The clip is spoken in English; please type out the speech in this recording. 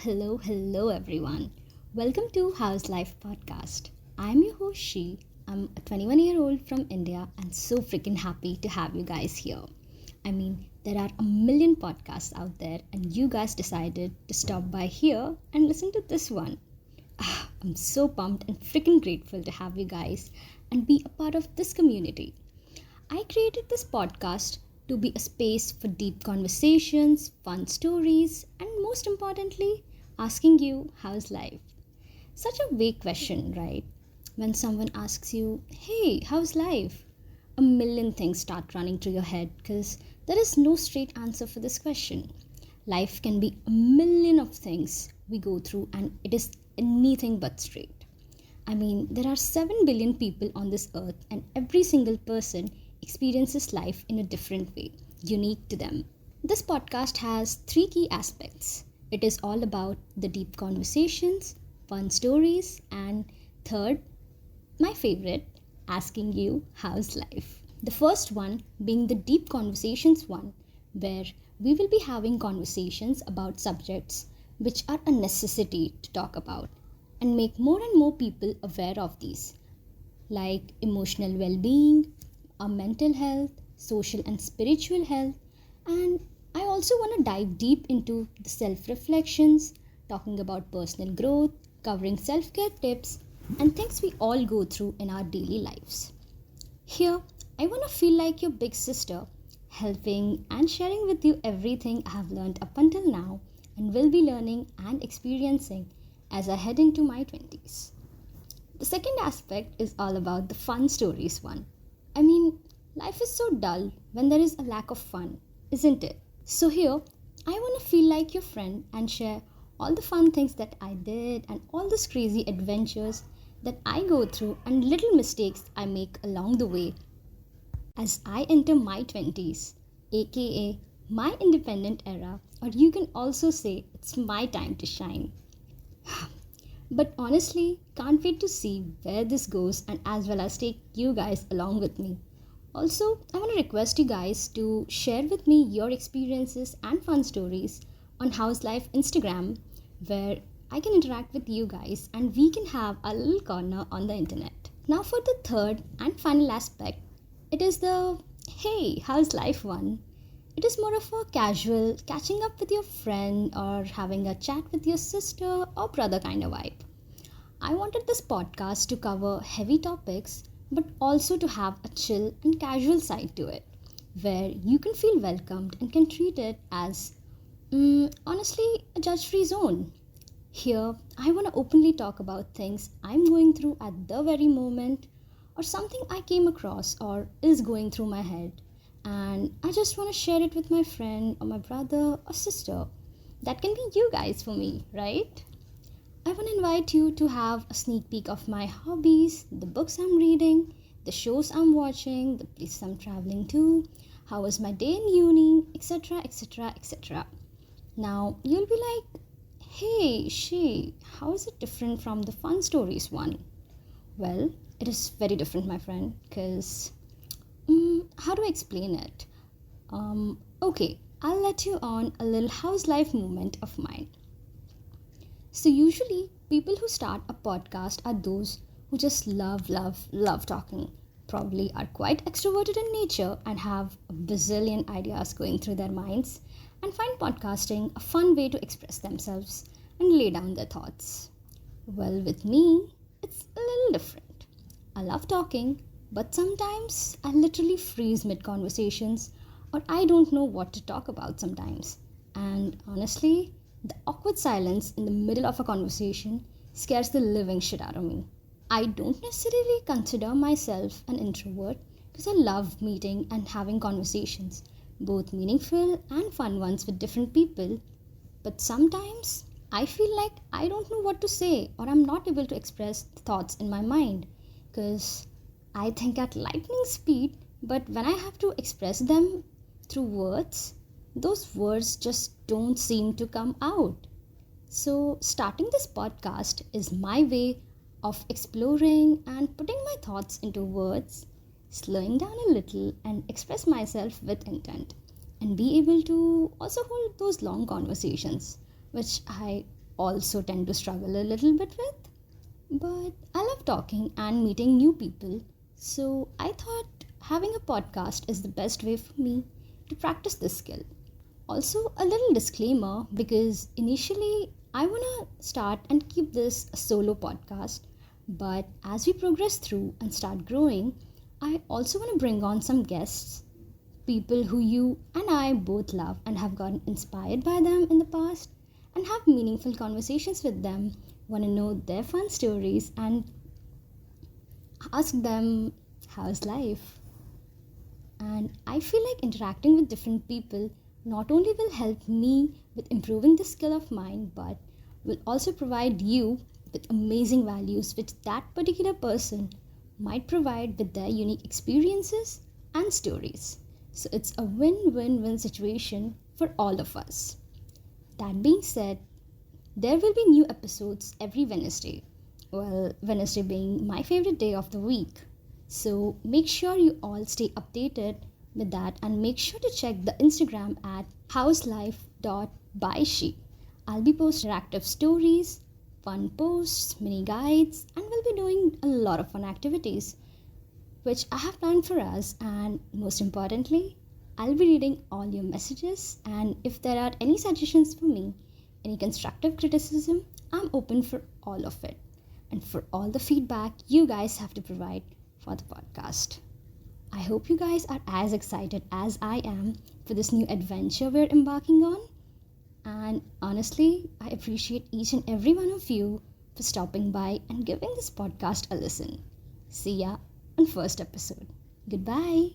Hello, everyone. Welcome to Howz Life podcast. I'm your host, She. I'm a 21-year-old from India and so freaking happy to have you guys here. There are a million podcasts out there, and you guys decided to stop by here and listen to this one. I'm so pumped and freaking grateful to have you guys and be a part of this community. I created this podcast to be a space for deep conversations, fun stories, and most importantly, asking you, how's life? Such a vague question, right? When someone asks you, hey, how's life? A million things start running through your head because there is no straight answer for this question. Life can be a million of things we go through, and it is anything but straight. There are 7 billion people on this earth, and every single person experiences life in a different way, unique to them. This podcast has 3 key aspects. It is all about the deep conversations, fun stories, and third, my favorite, asking you, how's life? The first one being the deep conversations one, where we will be having conversations about subjects which are a necessity to talk about and make more and more people aware of these, like emotional well-being, our mental health, social and spiritual health, and I also want to dive deep into the self-reflections, talking about personal growth, covering self-care tips, and things we all go through in our daily lives. Here, I want to feel like your big sister, helping and sharing with you everything I have learned up until now and will be learning and experiencing as I head into my 20s. The second aspect is all about the fun stories one. Life is so dull when there is a lack of fun, isn't it? So here, I want to feel like your friend and share all the fun things that I did and all those crazy adventures that I go through and little mistakes I make along the way as I enter my 20s, aka my independent era, or you can also say it's my time to shine. But honestly, can't wait to see where this goes and as well as take you guys along with me. Also, I want to request you guys to share with me your experiences and fun stories on Howz Life Instagram, where I can interact with you guys and we can have a little corner on the internet. Now for the third and final aspect, it is the hey, how's life one. It is more of a casual catching up with your friend or having a chat with your sister or brother kind of vibe. I wanted this podcast to cover heavy topics but also to have a chill and casual side to it where you can feel welcomed and can treat it as honestly a judge-free zone. Here, I want to openly talk about things I'm going through at the very moment or something I came across or is going through my head, and I just want to share it with my friend or my brother or sister. That can be you guys for me, right? I want to invite you to have a sneak peek of my hobbies, the books I'm reading, the shows I'm watching, the places I'm traveling to, how was my day in uni, etc., etc., etc. Now, you'll be like, hey, how is it different from the fun stories one? Well, it is very different, my friend, because how do I explain it? Okay, I'll let you on a little house life moment of mine. So, usually, people who start a podcast are those who just love talking, probably are quite extroverted in nature and have a bazillion ideas going through their minds, and find podcasting a fun way to express themselves and lay down their thoughts. Well, with me, it's a little different. I love talking, but sometimes I literally freeze mid conversations or I don't know what to talk about sometimes. And honestly, the awkward silence in the middle of a conversation scares the living shit out of me. I don't necessarily consider myself an introvert because I love meeting and having conversations, both meaningful and fun ones with different people. But sometimes I feel like I don't know what to say or I'm not able to express the thoughts in my mind because I think at lightning speed, but when I have to express them through words, those words just don't seem to come out. So, starting this podcast is my way of exploring and putting my thoughts into words, slowing down a little and express myself with intent, and be able to also hold those long conversations, which I also tend to struggle a little bit with. But I love talking and meeting new people, so I thought having a podcast is the best way for me to practice this skill. Also, a little disclaimer because initially I want to start and keep this a solo podcast, but as we progress through and start growing, I also want to bring on some guests, people who you and I both love and have gotten inspired by them in the past, and have meaningful conversations with them, want to know their fun stories, and ask them, how's life? And I feel like interacting with different people not only will help me with improving the skill of mine, but will also provide you with amazing values which that particular person might provide with their unique experiences and stories. So it's a win win win situation for all of us. That being said, there will be new episodes every Wednesday. Well, Wednesday being my favorite day of the week. So make sure you all stay updated with that and make sure to check the Instagram at howzlife.by.she. I'll be posting interactive stories, fun posts, mini guides, and we'll be doing a lot of fun activities which I have planned for us. And most importantly, I'll be reading all your messages. And if there are any suggestions for me, any constructive criticism, I'm open for all of it and for all the feedback you guys have to provide for the podcast. I hope you guys are as excited as I am for this new adventure we're embarking on. And honestly, I appreciate each and every one of you for stopping by and giving this podcast a listen. See ya on first episode. Goodbye.